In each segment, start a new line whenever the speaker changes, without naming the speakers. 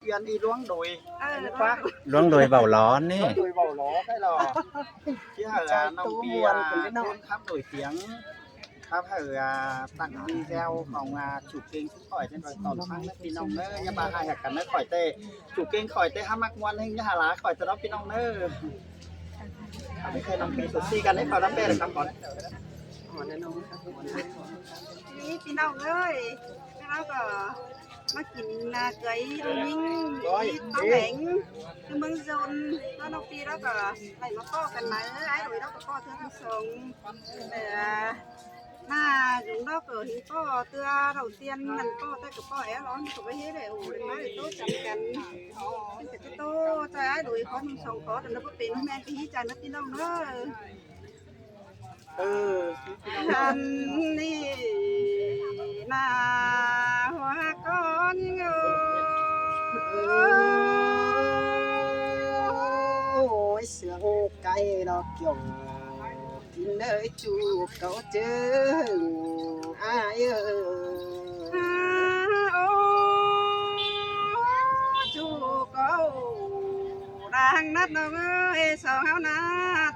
Yên đi luống đùi quá
luống đùi bầu lón nè
luống đùi bầu ló cái lò chứ hở nông bia lên khắp nổi tiếng khắp hở tặng video phòng chủ kinh sức khỏi trên rồi tòn phăng nước pin nông nữa nhà bà hai hạt cả nước khỏi tê chủ kinh khỏi tê ham mắc ngoan hình như hà lá khỏi từ đó pin nông nữaไม่เคยนำปีสุดซีกันให้เขารับแม่เลยครับก่อน
นี่พี่น้องเอ้ยแล้วก็มากินไก่ลูนิ่งต้องแหงคือเมืองโซนแล้วน้องปีแล้วก็ไหลมาป้อกันมาไอ้หนุ่ยแล้วก็ป้อเธอทั้งสองแต่หน้าอยู่แล้วก็หิ้งป้อเตือเราเตียนมันป้อแต่กับป้อแอ๋ร้อนก็ไปเฮ็ดเลยโอ้เลยมาเลยโต๊ะจำกันเป็นแต่โต๊ะใจไอ้หนุ่ยขอทั้งสองขอแต่แล้วก็เป็นแม่พี่ใจนะพี่น้องเด้ออันนี้นาหัวก้อนเงา
โอ้ยเสืองไก่ดอกหยงกินเลยจูบเขาเจออ้าย
โอ้จูก็ดังนัดน้องเอ้ยสองเฮานา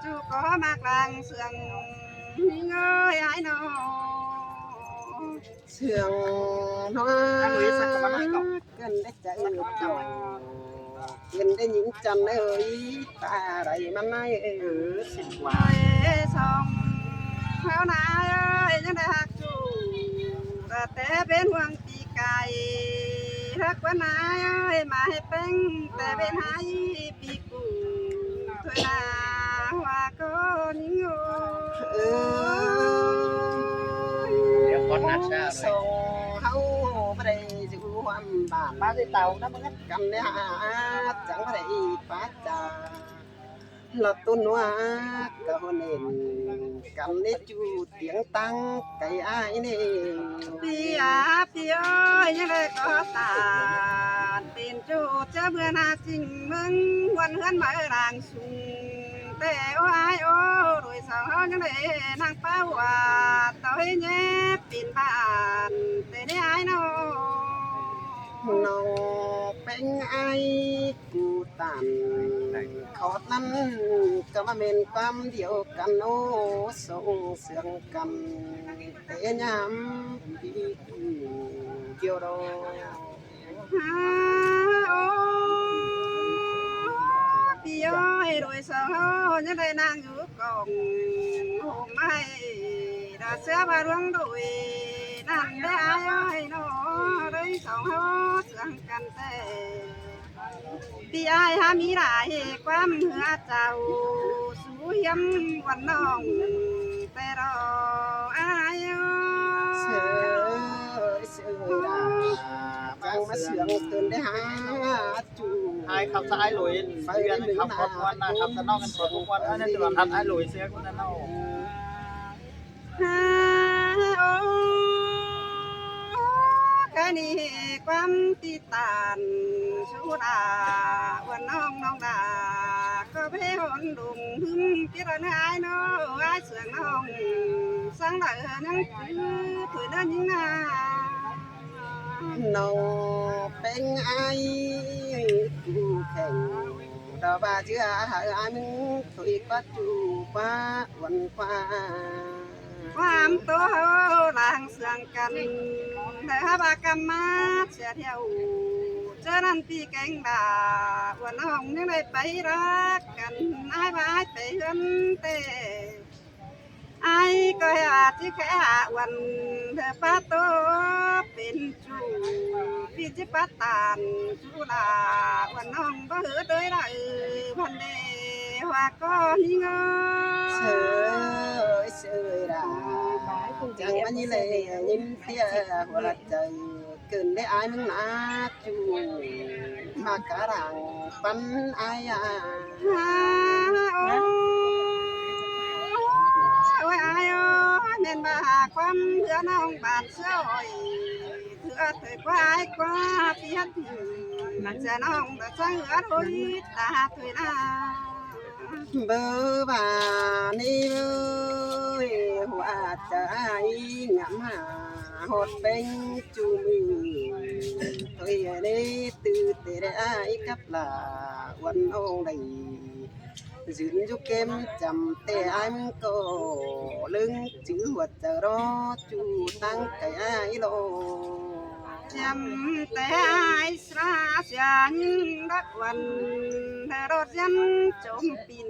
จูก็มากลางเสืองเอ้ยไอ้น้อง
เสืองน้อยกันได้ใจจงกินได้หญิงจันเอ้ยตาไรมันไม่
สิบ
ไว้
ว่า
สองเฮานาเอ้ยยังได้หักจูแต่เป็นห่วงปีไก่รักวันนายเอ้ยมาให้เป็นแต่เป็นหายปีกูถอยนาว่าก็นิ่ง
เดี๋ยวคนนัดชาเลย
ส่งเขาไปได้จูความบ้าน
ba dây tàu nó mới hết
กันเนี่ยจังไปได้ป้าจ่าละตุนว่าก็เน้นกันได้จูเตียงตังไก่อ้ายนี่
ปีอาปีเอ้ยยังได้ก็ตาเป็นจูเจ้าเมื่อนาจริงมึงวันเฮือนมาร่างสูงแต่ว่าโอ้โดยสาวยังได้นางป้าว่าต่อให้แย่เป็นบ้านแต่ได้ไอ้น้อง
น้องเป็นไอ้กูตันขอดนั้นก็มาเป็นความเดียวกันโอ้ส่งเสียงกันแต่ยามพี่เกี่ยวดอก
พี่ย้อยโดยสาวยังได้นางอยู่กองโหไม้ดาเสื้อมาร่วงโดยนั่นได้อายน้อได้สองเฮาเสื่องกันแต่พี่อายหามีหลายความเหือเจ้าสู้ยำวันน้องแต่รออาย
เสือจังมาเสียงตื่นได้หาจู
ai khắp ai lùi yên khắp con quan là khắp tân nôngกันคนทุกวันนั่นคือทัดไอ้ลùiเสียคนนั้นเอา
แค่นี้ความติดตานชูดาวันน้องน้องดาก็ไปหอนดุงหึมพิรนายน้องไอ้เสืองน้องสังหลังยังคือถอยเดินยิงนา
น้องเป็นไอ้กูแข่งดาวบาเชื่อหาอันถุยปัจจุบันวันฟ้า
ความตัวหลังเสืองกันแต่หาบากรรมาเสียเที่ยวเจอนั่นปีแกงดาวันน้องยังได้ไปรักกันไอ้บ้านไปเฮือนเตไอ้ก็อาจจะแค่วันเธอป้าโตเป็นจูพี่จิป้าตานจูลาวันน้องก็เหือด้วยละพันเดว่าก็นี่เง
เสยดาจังมันยี่เลยยิ้มเตี้ยหัวละใจเกินได้อายมึงนาจูมากระรังปันอาย
โอ้ยอายเม่นมาความเพื่อน้องบาดเสื้ออ้อยเถื่อเถิดกว่าไอ้กว่าเพียนมันจะน้องแต่ช่างเหือโดยตาเถิดนา
เบอร์บานี่เอ้ยหัวใจงามหาหดเป็นจูมือ tôi đây từ từ để ai cấp là quân ông đầy dính giúp kem chầm tè anh có lưng chữ hoạt chờ đó chú tăng cái ai lô
chăm té ai xa xa nhưng đắcวันđột dân trộm pin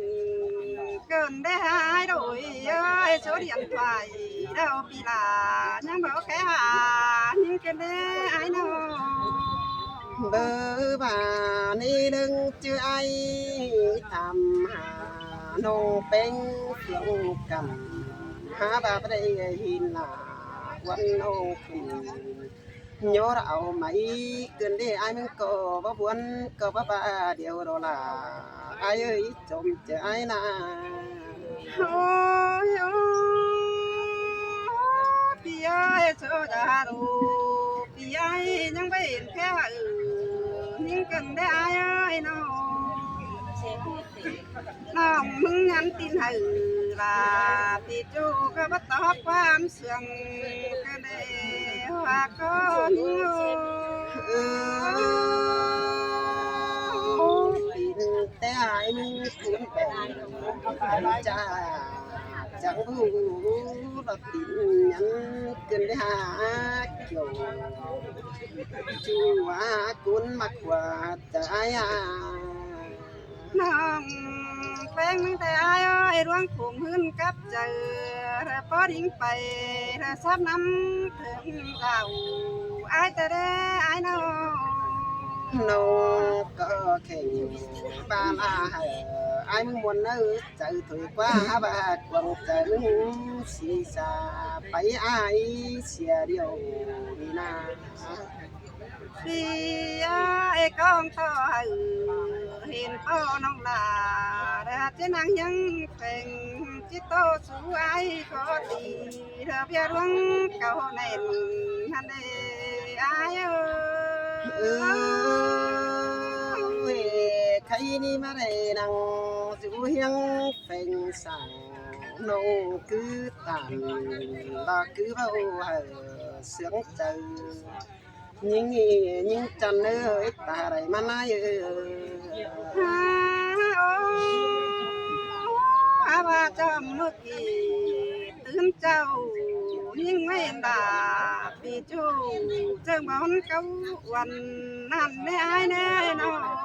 cơn đế ai đổi ơi số điện thoại đâu bị là nhưng bảo cái hà nhưng cái đế ai nó
bơ bà ni đừng chưa ai thầm hà nô bên phiêu cầm há bà đây hin là quân ô nhớ đạo mấy cơn đi ai mình có bà buồn có bà điều đó là ai ơi trộm chờ ai na
ôi ôi ơi số đã đủ vì ai nhưng bên theo nhưng cần để ai ơi nó mừng nhắn tin hừ là thì chú có bắt tóc quan sương cái này hoa có
tin té ai mình cũng bèn cha chẳng hú là tin nhắn cần để hạ kiểu chú à cuốn mặc quà ai à
nong phèn mìnhแต่ai ơiร่วงขุมหื้นกับเจอถ้าพอดิ้งไปถ้าซับน้ำถึงเราaiแต่ได้ai nó
nó có thể ba la ai muốn nữ chạy tuổi qua ba quăng chân xì xa phải ai xìa điều na
vì ai con thọ hiện po nong là đã trên năng nhân phèn chỉ to số ai có đi đã biết luôn cầu nền hắn đây ai
khay ni mà đây năng dù hiang phèn sang nông cứ tàn là cứ bao sướng trời nhưng chân ơi ta đây mà nói
ba trăm nước kỳ tướng châu nhưng mấy đã bị chú chân bón câu quần nằm để ai nè nó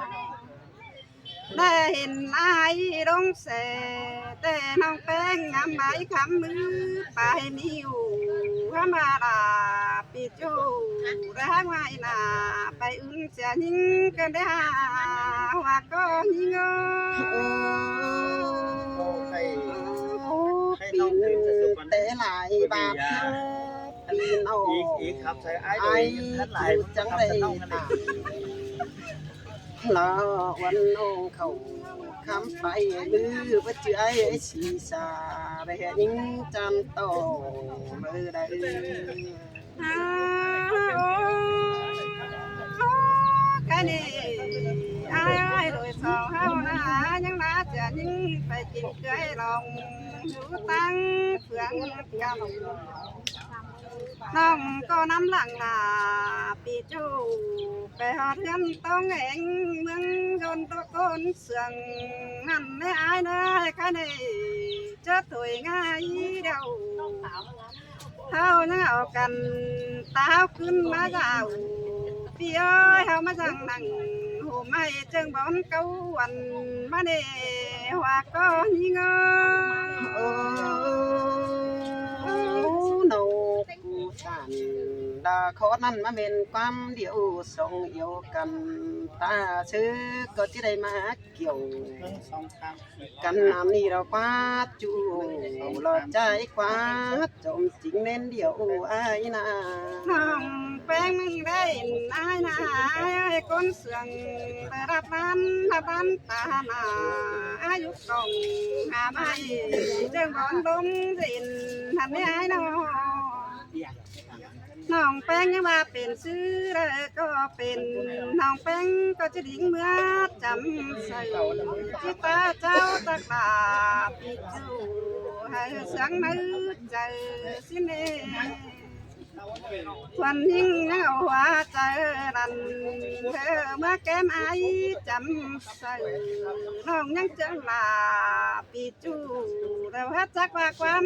để hình ai đông xe để nong phèn ngắm máy khám mứ bài miu mà đã bị chú ra ngoài là bài ứng sẽ những cái đấy hoặc có những
pin té lại bạc pin ô ai chẳng đây làวันông khẩu khám phải lư với chữ ai xì xa để những chân tổ mơ đây
cái này ai rồi sao hao na những lá chả những phải chỉnh cái lòng hữu tăng phượng cầm nong có nắm lặng là bị chú phải họ thân tông anh mừng dồn to con sườn ngăn lấy ai nơi cái này chết tuổi ngay đâu hao nào cần taoขึ้นมาdạoพี่เอ้ยเฮามาสั่งหนังหูไม่เจิงบอนเก้าวันมาเนว่าก็ยิง
nâu cụ tàn đã khó năn mà mình quam điệu sông yêu cần ta chứ có chứ đây mà kiểu cần làm đi đâu quá chú lo trái quá trộm chính nên điệu ai na
nong phèn mình đây ai na ai con sườn ta ban ta na ai dục công hà mai จิงบอนđông rìn thành ai nóน้องแป้งยังมาเป็นซื้อแล้วก็เป็นน้องแป้งก็จะดิ้งเมื่อจำใส่ที่ตาเจ้าตะกราปีจูให้เสียงนึกใจสิเน่ วันยิ่งเงาหัวใจดันเธอเมื่อแก้มไอจำใส่น้องยังเจอลาปีจูเราฮัดจักว่าความ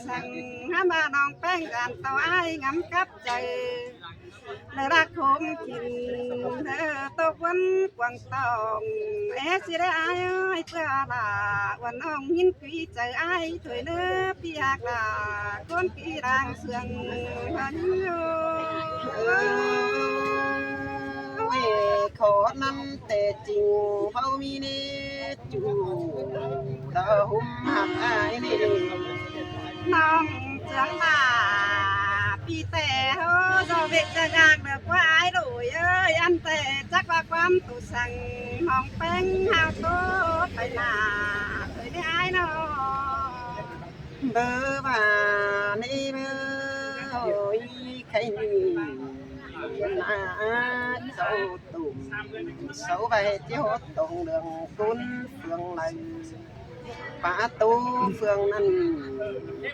สั่งห้ามาน้องแป้งกันต่อไองำกับใจเลยรักคมกินเธอตกวันกวางตองสิได้อายเพื่อลาวันน้องยินคุยใจอายถอยเนื้อพี่อยากลาคนพี่ร่างเสียงพันโย
ขอนำแต่จริงเขามีเนจูตาหุ่มหักอายนี่
น้องเจียงลาพี่แต่เฮาจะเวกจะยากแบบว่าอายโดยอันแต่จักว่าความตุสั่งห้องแป้งหาโตไปลาถอยได้อายน้อง
เบอร์บ้านนี่เบอร์โอ้ยใครนี่นาเจ้าตุ่มเสาใบเจ้าตรงเดืองตุ้นเฟืองไหลป่าตูเฟืองนั้น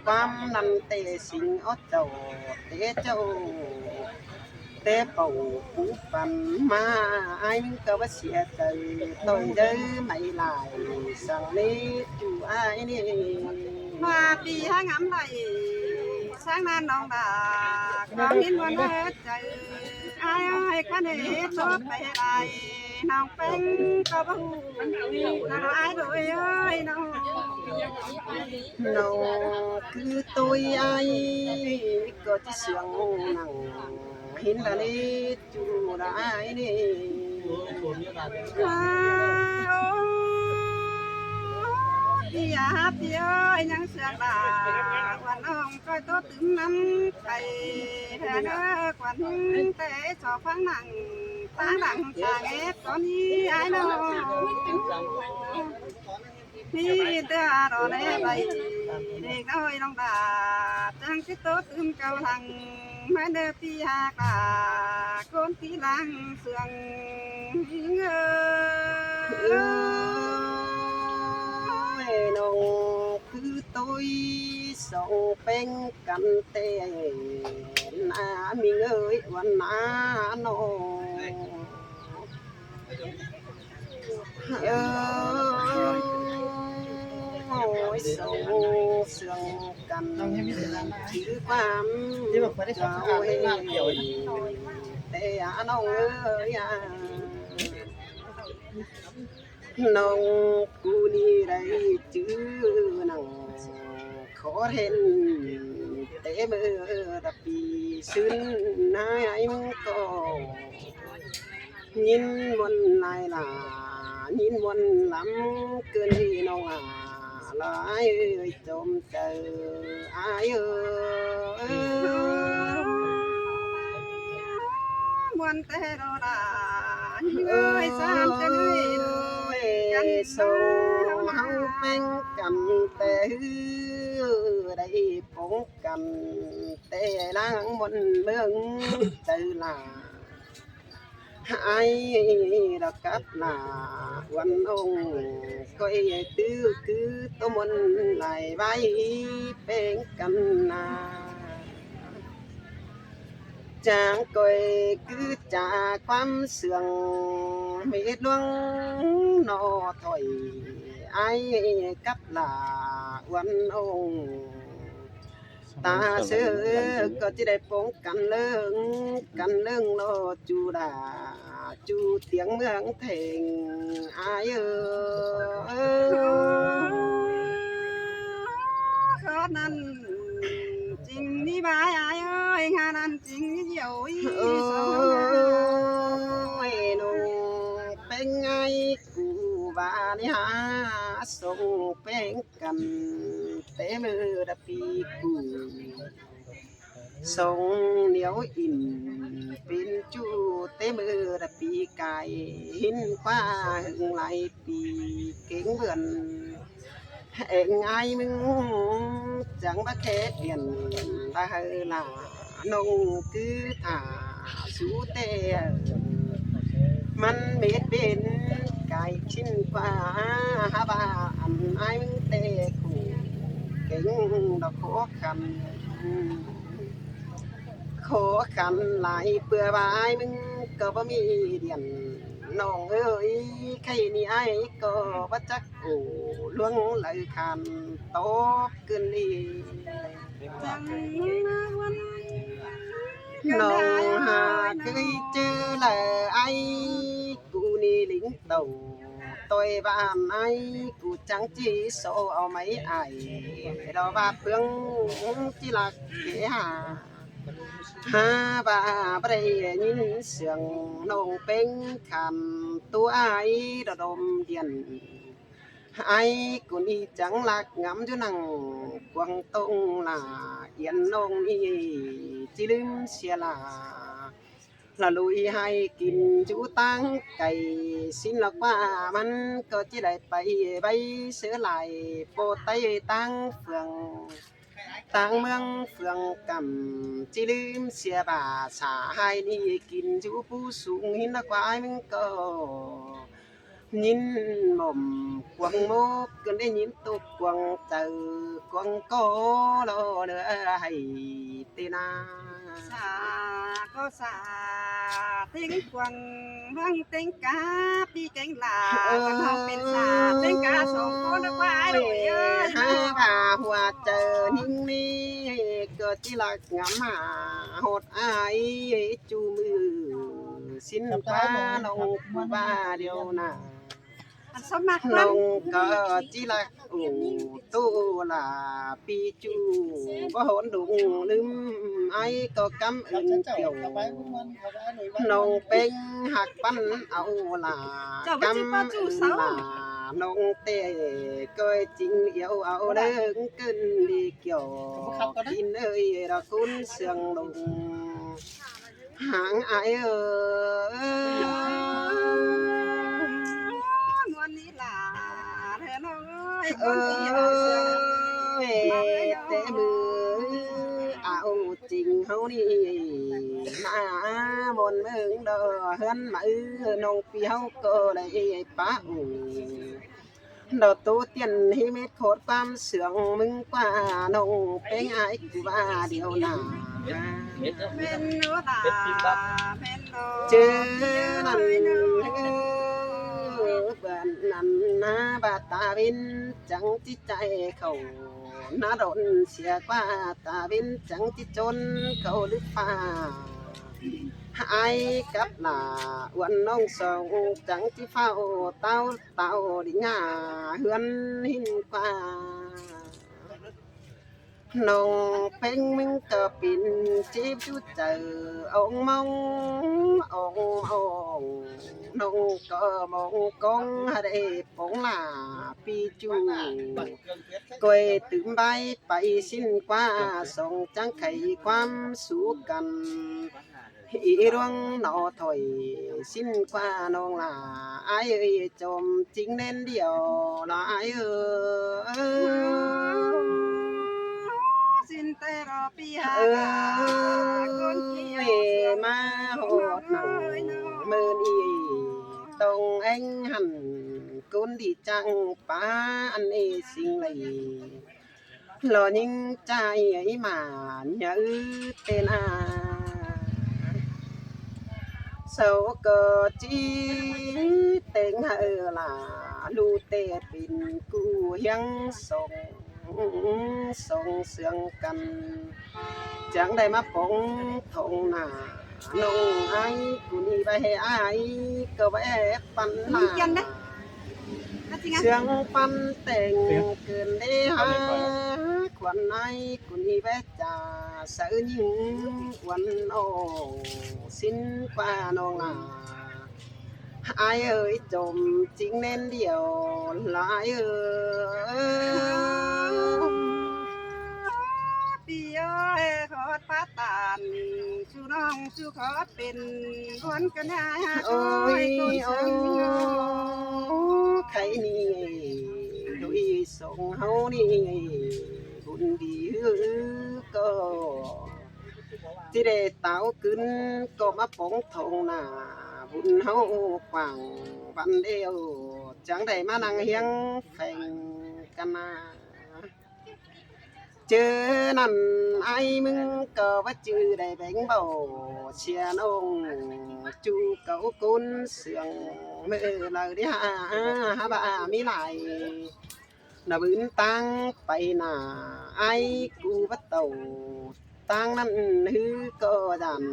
ความนั้นเตะสิงอดเจ้าเตะเจ้าเตะเป่าปูปั่นมาไอ้มึงก็ว่าเสียใจต่อยเด้อไม่ลายสั่งนี้จูไอ้นี่
มาปีห้างำไหลsáng nanน้องดาก็มินวันเฮ็ดใจอายคันเฮ็ดชอบไปไรน้องเป็นก็บ่ฮู้น้องอายโดยน้อง
น้องคือตัวไอ้ก็จะเสียงนั่งเห็นละนี่จูได้นี่พี่อาพี่เอ้ยยังเสียงลาวันน้องก็โตตึงน้ำไข่แทนเอ้อกวันแต่ชอบฟังหนังตั้งหลังจางเอฟตอนนี้ไอ้น้องพี่เด้อรอแน่ไปเด็กน้อยน้องดาจังสิโตตึงเก่าหลังแม่เด้อพี่หากาคนที่หลังเสียงเงน้องคือตัวส่งเป็นกันเตนามีเงยวันนาโนโอ้ยส่งเสื่องกันถือความเจ้าเฮแต่น้องเอ้ยน้องกูนี่ได้จื้อนังขอเห็นแต่เมื่อระปีซึ้งนายมึงก็ยินวันลายลายินวันลำเกินที่น้องลายจมเจออาย
วันแต่รอดาเอ้ยสามจะเอ้ย
กันส่งเฮาเป็นกันแต่ได้ปงกันแต่ล้างบนเมืองเจอลาไอ้ดอกกัดลาวันองก็ตื้อคือตัวมันไหลไว้เป็นกันนาจางก้อยคือจากความเสื่องมีดวงนอถอยไอ้กับลาวันองตาเสือก็จะได้ป้องกันเรื่องโลจูดาจูเตียงเมืองเทงอาย
ขอนั้นจริงนี่บายอายเอ้ยงานนั้นจริงนี่เดี๋ยวสอง
น้องเป็นไงกูบ้านหาส่งเป็นกันเต็มระปีกูส่งเหนียวอินเป็นจูเต็มระปีไก่หินคว้าหึงไหลปีเก่งเบื่อนเอ็งไอ้มึงจังบักเค็ดเปลี่ยนตาลานงคือถ่าสู้เตะมันเม็ดเป็นไก่ชิ้นฟ้าหาบ้านไอ้มึงเตะคู่เก่งดอกโคคำข ขันหลายเปื่อบายมึงก็บ่มีเดียนน้องเอ้ยใครนี่ไอ้ก็บ่จักโอ้ล่วงเลยคันตบขึ้นนี่
จังวัน
น้องหาเคยเจอแลไอ้กูนี่ลิงเต่าtôi bạn aiกูจังจีโซเอาไหมไอ้เราว่าเพื่องจีลักเกียหาบ่าบ่ได้ยินเสียงน้องเป็นคำตัวไอ้ระดมเดียนไอ้กูนี่จังลักงำอยู่นั่งกวางตรงลาเอียนน้องนี่จีลืมเสียลาละลุยให้กินจูตังไก่สิ้นหลักว่ามันก็จะได้ไปใบเสือไหลโปไตตั้งเฟืองตั้งเมืองเฟืองกำจีลืมเสียบาสาให้นี่กินจูผู้สูงหินหลักว่ามึงก็ยินหม่อมกวางโมกเกินได้ยินตุกกวางเจอกวางโกโลเลือให้เตนา
สาก็สาเต็งกวางรังเต็งกาปีเก่งหลากันเฮาเป็นสาเต็งกาสองคนนักว่าไอ้หนุ่ยเอ้ย
ห้าบ่าหัวเจอนิ่งนี่เกิดที่ลักงามหาหดอายจูมือสิ้นฟ้าลงผู้บ้าเดียวนะ
อันสมัคร
ล
มัน
งก็จิลักโอ้ตู้ลาปีจูบ่หนดุงลืมไอ้ก็กำอื่นเกี่ยวน้องเป็นหักปั้นเอาลากำอื่นลาน้องเตะก็จริงเอี่ยวเอาเด้งขึ้นดีเกี่ยวกินเอ้ยระคุณเสียงลงหางไอ้เอ้ย
วันนี้หลาเธอน้องเอ้ย
เอ
คนที่เอาเสียง
้ยเตะมือเอาจริงเฮานี่มาบนเมืองดอเฮือนมาน้องปีเฮาก็ได้ป้าอูดอกตัวเตียนให้เม็ดโคตรความเสื่องมึงกว่าน้องเป็นไอ้กูว่าเดียวนา
เป็นเนื้อตาเป็นโล
เจอนั่นเบิ่นนั่นนะบาตาวินจังจิตใจเขานาดนเสียกว่าตาวินจังจิตจนเขาลึกฟ้าไอ้กับหน้าวันน้องสองจังจิเฝ้าเต้าดิง่าเฮือนหินกว่าน้องเป็นมึงก็ปินจีบจุดเจอองมองน้องก็มองกองได้ปงลาปีจูกวยตื่มใบไปสิ้นกว่าส่งจังไขความสู้กันอีรวงนอถอยสิ้นกว่าน้องลาไอ้เอ้ยจมจริงเล่นเดียวลาไอ้เอ้ย
สินเตรอปีหา
คนเกี่ยวมาโหดหนังมือนี่ตรงเอ็งหันกุนดีจังป้าอันนี้สิ่งเลยหล่อยิ่งใจไอ้หมาอย่าเต้นอาเสาก็จีเต็งเฮลาลูเตปินกูยังส่งเสียงกันจังได้มาปงทงหน้าน้องไอ้กูนี่ไปให้ไอ้ก็ไปปันหาเสียงปันแต่งเกินได้หาควันไอ้กูนี่ไปจ่าเสือยิงวันโอสิ้นกว่าน้องลาไอ้เอ้ยจมจริงเน้นเดียวลายเอ้ย
ปีเอ้ยขอป้าตานชูน้องชูขอเป็นคนกันยา
โอ้ยโอ้ใครนี่ลุยส่งเฮานี่บุญดีก็ที่ได้เต้าขึ้นก็มาปงทงหน้าบุญเฮากว้างวันเดียวจังได้มานั่งเฮียงแข่งกันมา เจอนั่นไอ้มึงก็ว่าจื้อได้แบ่งเบาเชียนองจูเก่ากุนเสียงเมื่อเราได้หาบ่ามีหลายน่ะบืนตั้งไปหน้าไอ้กูว่าเต่าตั้งนั้นฮือก็ดัน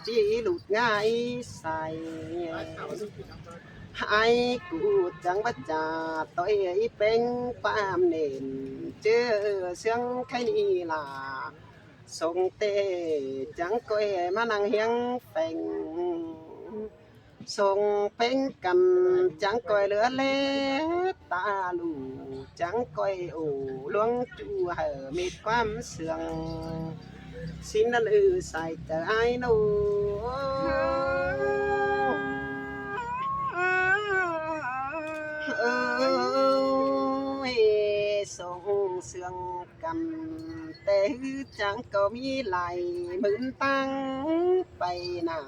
จีหลุดง่ายใส่ไอ้กูจังบัจจาต่อยไอ้เป็นปามเน่นเจอเสียงใครนี่ล่ะส่งเตจังก้อยมานั่งเฮียงแฝงส่งเป็นกันจังก้อยเหลือเล็ดตาลูจังก้อยโอ้หลวงจูเหอมีความเสื่องสินนั่นใส่ใจไอ้หนู เอ้ยส่งเสียงกันแต่ฮือจังก็มีไหลหมื่นตั้งไปหน้า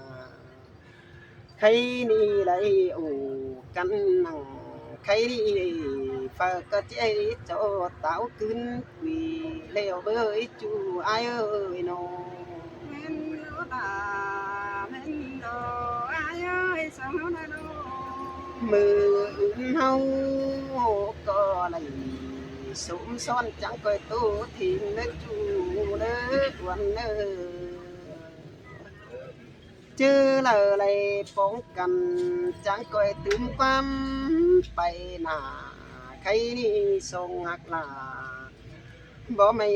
ใครนี่ไหลโอ้กันนั่งใครนี่ฝากก็ใจโจเต้าขึ้นวีเลี้ยวเบยจูไอเอ้ยน้อง
แม่นโลดาแม่นโดอายเอ้ยสาวนาโด
มืออื่นเฮาก็เลยสมซ้อนจังก้อยตู้ทีมเนื้อจูเนื้อวันเนื้อเจอเลยป้องกันจังก้อยตื่มความไปหน้าใครนี่ทรงหักลาบ่ไม่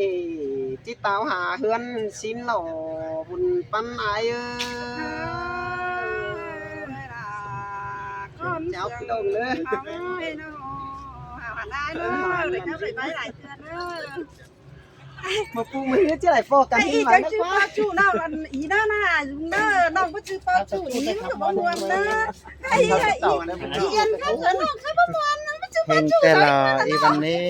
จิตตาวหาเฮือนสินหล่อบุญปันอายเอ้ย
เจ้าพี่ลงเลยเอาเลยเนาะหันได้เนาะเดี๋ยวเขาไปไว้หลายเดือนเนาะ
มาปูมือจะไหลโฟกัน
ไอ้
ที่
อี
ไหน
จัง
นะ
ชื่อ
ว่า
ป้าจู่เนาะอีเนาะน่ะเนาะน้องก็ชื่อป้าจู่อีมันก็บ่ม่วนเนาะไอ้อีเอียนเขาเนาะเขาบ่ม่วนมันชื่อ
เห็
ป้าน จู่
แต่
เนาะ
ละอีวันนี้